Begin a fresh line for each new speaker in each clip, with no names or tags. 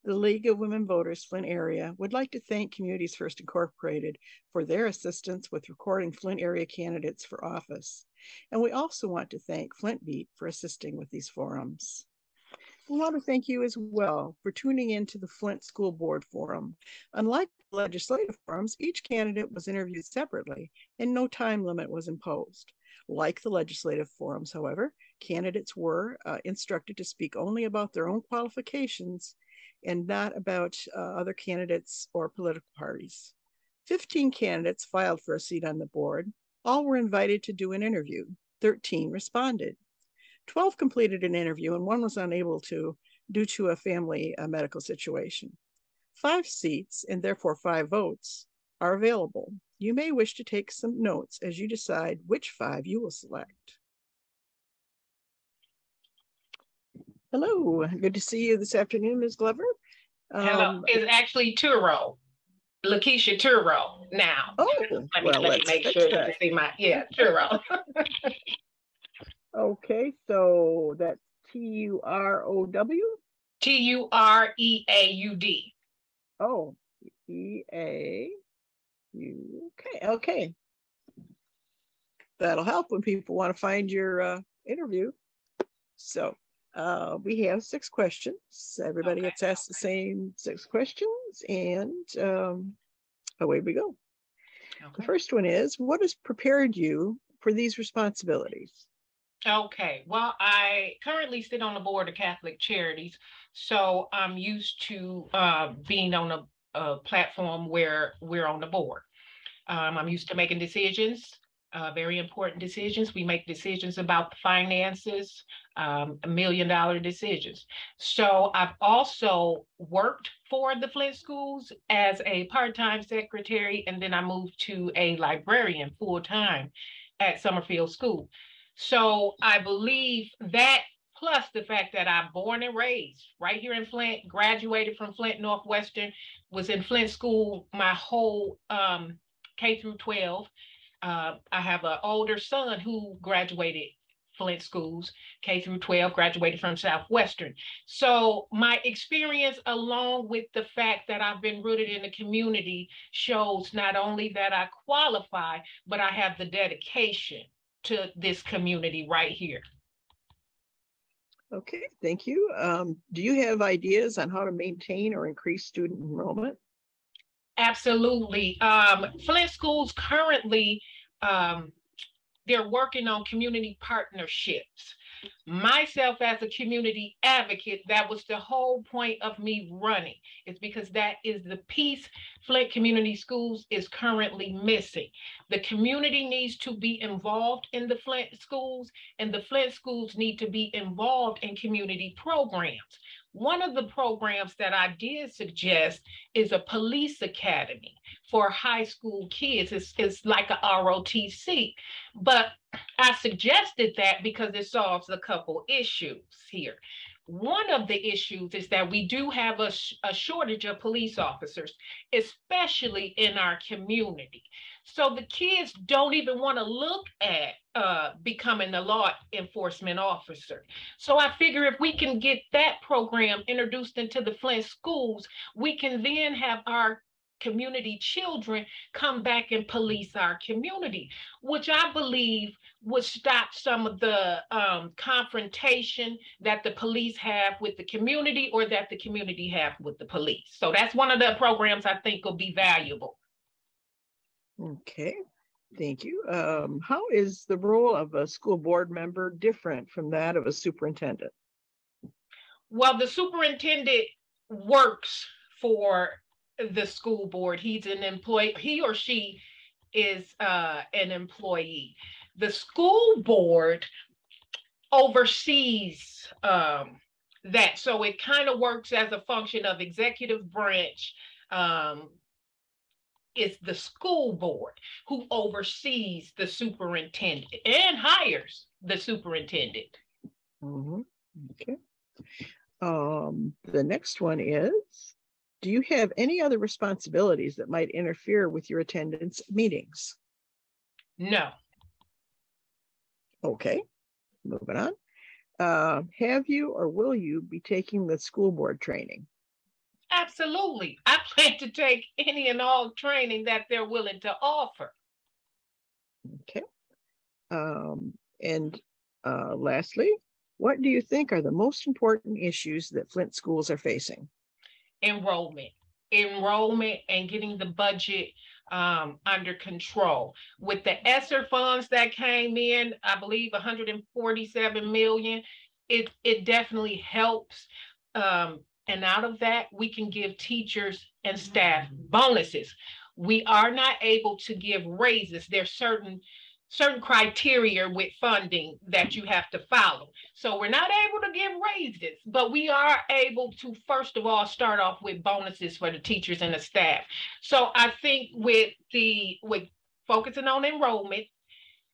The League of Women Voters Flint area would like to thank Communities First Incorporated for their assistance with recording Flint area candidates for office. And we also want to thank Flint Beat for assisting with these forums. We want to thank you as well for tuning in to the Flint School Board Forum. Unlike legislative forums, each candidate was interviewed separately and no time limit was imposed. Like the legislative forums, however, candidates were instructed to speak only about their own qualifications and not about other candidates or political parties. 15 candidates filed for a seat on the board. All were invited to do an interview. 13 responded. 12 completed an interview and one was unable to due to a family medical situation. 5 seats, and therefore 5 votes, are available. You may wish to take some notes as you decide which 5 you will select. Hello, good to see you this afternoon, Ms. Glover.
Hello, it's actually Trudeau. Lakiesha Trudeau now.
Oh,
let me make sure you can see my, Trudeau.
Okay, so that's T-U-R-O-W?
T-U-R-E-A-U-D.
Oh, E-A-U, okay. That'll help when people want to find your interview. So we have 6 questions. Everybody gets asked the same 6 questions, and away we go. Okay. The first one is, what has prepared you for these responsibilities?
Okay, well, I currently sit on the board of Catholic Charities, so I'm used to being on a platform where we're on the board. I'm used to making decisions, very important decisions. We make decisions about the finances, $1 million decisions. So I've also worked for the Flint schools as a part-time secretary, and then I moved to a librarian full-time at Summerfield School. So I believe that, plus the fact that I'm born and raised right here in Flint, graduated from Flint Northwestern, was in Flint school my whole K through 12. I have an older son who graduated Flint schools, K through 12, graduated from Southwestern. So my experience, along with the fact that I've been rooted in the community, shows not only that I qualify, but I have the dedication to this community right here.
Okay, thank you. Do you have ideas on how to maintain or increase student enrollment?
Absolutely. Flint schools currently, they're working on community partnerships. Myself as a community advocate, that was the whole point of me running. It's because that is the piece Flint Community Schools is currently missing. The community needs to be involved in the Flint schools, and the Flint schools need to be involved in community programs. One of the programs that I did suggest is a police academy for high school kids. It's like a ROTC, but I suggested that because it solves a couple issues here. One of the issues is that we do have a shortage of police officers, especially in our community. So the kids don't even want to look at becoming a law enforcement officer. So I figure if we can get that program introduced into the Flint schools, we can then have our community children come back and police our community, which I believe would stop some of the confrontation that the police have with the community or that the community have with the police. So that's one of the programs I think will be valuable.
Okay, thank you. How is the role of a school board member different from that of a superintendent?
Well, the superintendent works for the school board. He's an employee, he or she is an employee. The school board oversees that. So it kind of works as a function of executive branch. It's the school board who oversees the superintendent and hires the superintendent.
Mm-hmm. Okay. The next one is, do you have any other responsibilities that might interfere with your attendance at meetings?
No.
Okay, moving on. Have you or will you be taking the school board training?
Absolutely. I plan to take any and all training that they're willing to offer.
Okay. And lastly, what do you think are the most important issues that Flint schools are facing?
Enrollment and getting the budget under control. With the ESSER funds that came in, I believe 147 million, it definitely helps. And out of that, we can give teachers and staff bonuses. We are not able to give raises. There's certain criteria with funding that you have to follow. So we're not able to give raises, but we are able to, first of all, start off with bonuses for the teachers and the staff. So I think with focusing on enrollment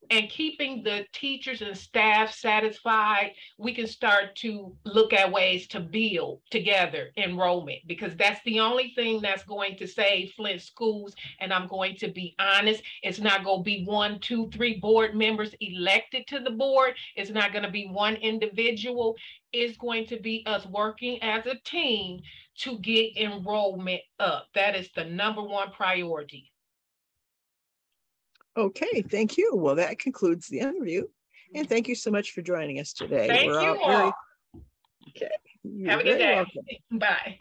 and keeping the teachers and staff satisfied, we can start to look at ways to build together enrollment, because that's the only thing that's going to save Flint schools. And I'm going to be honest, it's not going to be 1, 2, 3 board members elected to the board. It's not going to be one individual. It's going to be us working as a team to get enrollment up. That is the number one priority.
Okay, thank you. Well, that concludes the interview. And thank you so much for joining us today.
Thank you all.
Okay.
Have a good day. Welcome. Bye.